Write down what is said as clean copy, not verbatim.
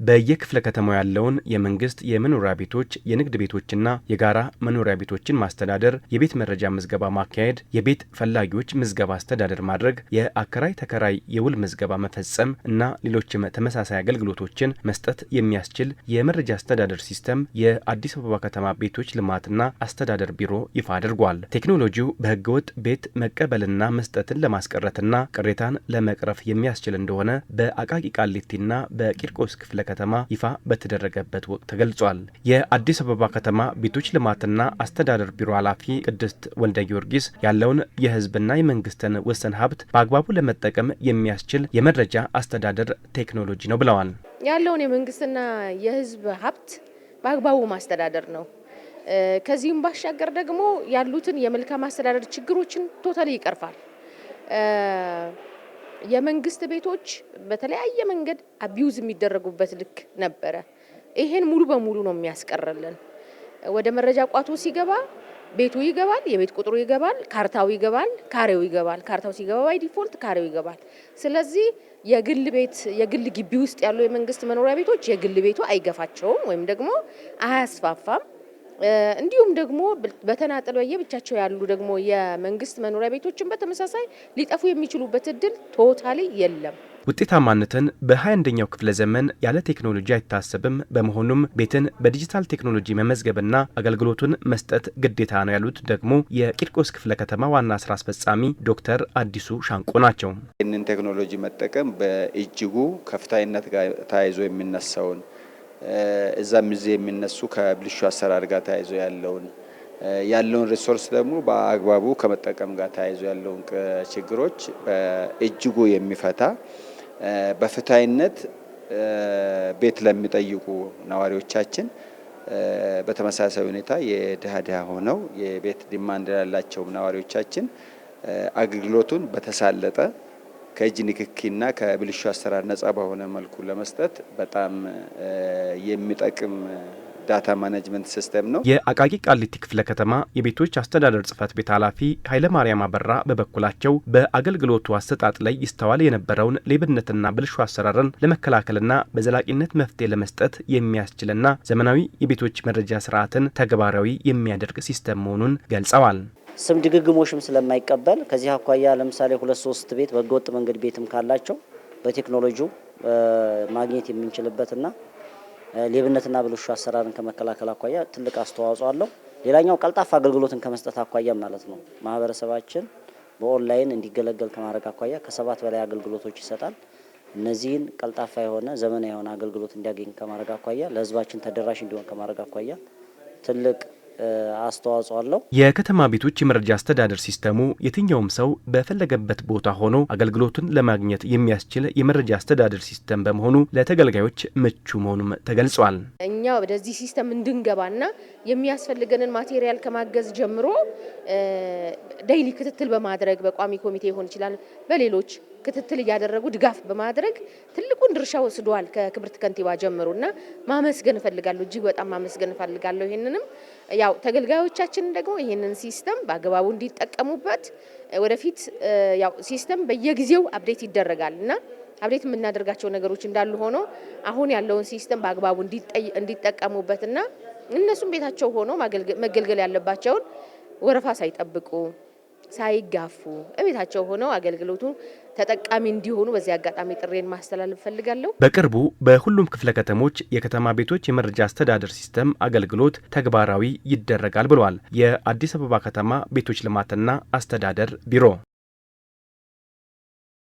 በየክፍለ ከተማው ያለውን የመንግስት የመኖሪያ ቤቶች፣ የንግድ ቤቶችና የጋራ መኖሪያ ቤቶችን ማስተዳደር፣ የቤት መረጃ ምዝገባ ማካሄድ፣ የቤት ፈላጊዎች ምዝገባ አስተዳደር ማድረግ፣ የአከራይ ተከራይ የውል ምዝገባ መፈጸም እና ሌሎችም ተመሳሳይ አገልግሎቶችን መስጠት የሚያስችል የመረጃ አስተዳደር ሲስተም የአዲስ አበባ ከተማ ቤቶች ልማትና አስተዳደር ቢሮ ይፋ አድርጓል። ቴክኖሎጂው በህገወጥ ቤት መቀበልና መስጠትን ለማስቀረትና ቅሬታን ለመቅረፍ የሚያስችል እንደሆነ በአቃቂ ቃሊቲና በቂርቆስ ክፍለ ከተማ ይፋ በተደረገበት ወቅት ተገልጿል። የአዲስ አበባ ከተማ ቤቶች ልማትና አስተዳደር ቢሮ ኃላፊ ቅድስት ወልደ ጊዮርጊስ ያለውን የህዝብና የመንግስትን ውስን ሀብት በአግባቡ ለመጠቀም የሚያስችል የመረጃ አስተዳደር ቴክኖሎጂ ነው ብለዋል። ያለውን የመንግስትና የህዝብ ሀብት በአግባቡ ማስተዳደር ነው። ከዚህም ባሻገር ደግሞ ያሉትን የመልካም አስተዳደር ችግሮችን ቶታሊ ይቀርፋል። የመንግስት ቤቶች በተለያየ መንገድ አቢዩዝ የሚደረጉበት ልክ ነበረ። ይሄን ሙሉ በሙሉ ነው የሚያስቀርልን። ወደ መረጃ ቋቱ ሲገባ ቤቱ ይገባል፣ የቤት ቁጥሩ ይገባል፣ ካርታው ይገባል፣ ካሬው ይገባል። ካርታው ሲገባ ባይ ዲፎልት ካሬው ይገባል። ስለዚህ የግል ቤት የግል ግቢ ውስጥ ያሉ የመንግስት መኖሪያ ቤቶች የግል ቤቱ አይገፋቸውም ወይም ደግሞ አያስፋፋም። እንዲሁም ደግሞ በተናጠል በየብቻቸው ያሉ ደግሞ የመንግስት መኖሪያ ቤቶችን በተመሳሳይ ሊጠፉ የሚችሉበት እድል ቶታሊ የለም። ውጤታማነትን በ21ኛው ክፍለ ዘመን ያለ ቴክኖሎጂ አይታሰብም። በመሆኑም ቤትን በዲጂታል ቴክኖሎጂ መመዝገብና አገልግሎቱን መስጠት ግዴታ ነው ያሉት ደግሞ የቂርቆስ ክፍለ ከተማ ዋና ስራ አስፈጻሚ ዶክተር አዲሱ ሻንቆ ናቸው። ይህንን ቴክኖሎጂ መጠቀም በእጅጉ ከፍታዊነት ጋር ተያይዞ የሚነሳውን እዛም እዚህ የሚነሱ ከብልሹ አሰራር ጋር ተያይዞ ያለውን ሪሶርስ ደግሞ በአግባቡ ከመጠቀም ጋር ተያይዞ ያለውን ችግሮች በእጅጉ የሚፈታ በፍትሃዊነት ቤት ለሚጠይቁ ነዋሪዎቻችን በተመሳሳይ ሁኔታ የድሃ ሆነው የቤት ዲማንድ ያላቸው ነዋሪዎቻችን አገልግሎቱን በተሳለጠ ከእጅ ንክኪና ከብልሹ አሰራር ነጻ በሆነ መልኩ ለመስጠት በጣም የሚጠቅም ዳታ ማኔጅመንት ሲስተም ነው። የአቃቂ ቃሊቲ ክፍለ ከተማ የቤቶች አስተዳደር ጽህፈት ቤት ኃላፊ ኃይለማርያም አበራ በበኩላቸው በአገልግሎቱ አሰጣጥ ላይ ይስተዋል የነበረውን ሌብነትና ብልሹ አሰራርን ለመከላከልና በዘላቂነት መፍትሄ ለመስጠት የሚያስችልና ዘመናዊ የቤቶች መረጃ ስርዓትን ተግባራዊ የሚያደርግ ሲስተም መሆኑን ገልጸዋል። ስም ድግግሞሽም ስለማይቀበል ከዚህ አኳያ ለምሳሌ 2-3 ቤት በህገወጥ መንገድ ቤትም ካላቸው በቴክኖሎጂው ማግኘት የምንችልበትና ሌብነትና ብልሹ አሰራርን ከመከላከል አኳያ ትልቅ አስተዋጽኦ አለው። ሌላኛው ቀልጣፋ አገልግሎትን ከመስጠት አኳያ ማለት ነው። ማህበረሰባችን በኦንላይን እንዲገለገል ከማድረግ አኳያ ከ7 በላይ አገልግሎቶች ይሰጣል። እነዚህን ቀልጣፋ የሆነ ዘመናዊ የሆነ አገልግሎት እንዲያገኝ ከማድረግ አኳያ ለህዝባችን ተደራሽ እንዲሆን ከማድረግ አኳያ ትልቅ አስተዋጽኦ አለው። የከተማ ቤቶች የመረጃ አስተዳደር ሲስተሙ የትኛውም ሰው በፈለገበት ቦታ ሆኖ አገልግሎቱን ለማግኘት የሚያስችል የመረጃ አስተዳደር ሲስተም በመሆኑ ለተገልጋዮች ምቹ መሆኑም ተገልጿል። እኛ ወደዚህ ሲስተም እንድንገባና የሚያስፈልገንን ማቴሪያል ከማገዝ ጀምሮ ዴይሊ ክትትል በማድረግ በቋሚ ኮሚቴ ይሆን ይችላል በሌሎች ክትትል እያደረጉ ድጋፍ በማድረግ ትልቁን ድርሻ ወስዷል። ከክብርት ከንቲባ ጀምሮና ማመስገን እፈልጋለሁ፣ እጅግ በጣም ማመስገን እፈልጋለሁ። ይሄንንም ያው ተገልጋዮቻችን ደግሞ ይሄንን ሲስተም በአግባቡ እንዲጠቀሙበት ወደፊት ያው ሲስተም በየጊዜው አፕዴት ይደረጋልና አፕዴት የምናደርጋቸው ነገሮች እንዳሉ ሆኖ አሁን ያለውን ሲስተም በአግባቡ እንዲጠቀሙበትና እነሱም ቤታቸው ሆኖ መገልገል ያለባቸውን ወረፋ ሳይጠብቁ ሳይጋፉ እቤታቸው ሆነው አገልግሎቱ ተጠቃሚ እንዲሆኑ በዚህ አጋጣሚ ጥሬን ማስተላለፍ ፈልጋለሁ። በቅርቡ በሁሉም ክፍለ ከተሞች የከተማ ቤቶች የመረጃ አስተዳደር ሲስተም አገልግሎት ተግባራዊ ይደረጋል ብለዋል የአዲስ አበባ ከተማ ቤቶች ልማትና አስተዳደር ቢሮ።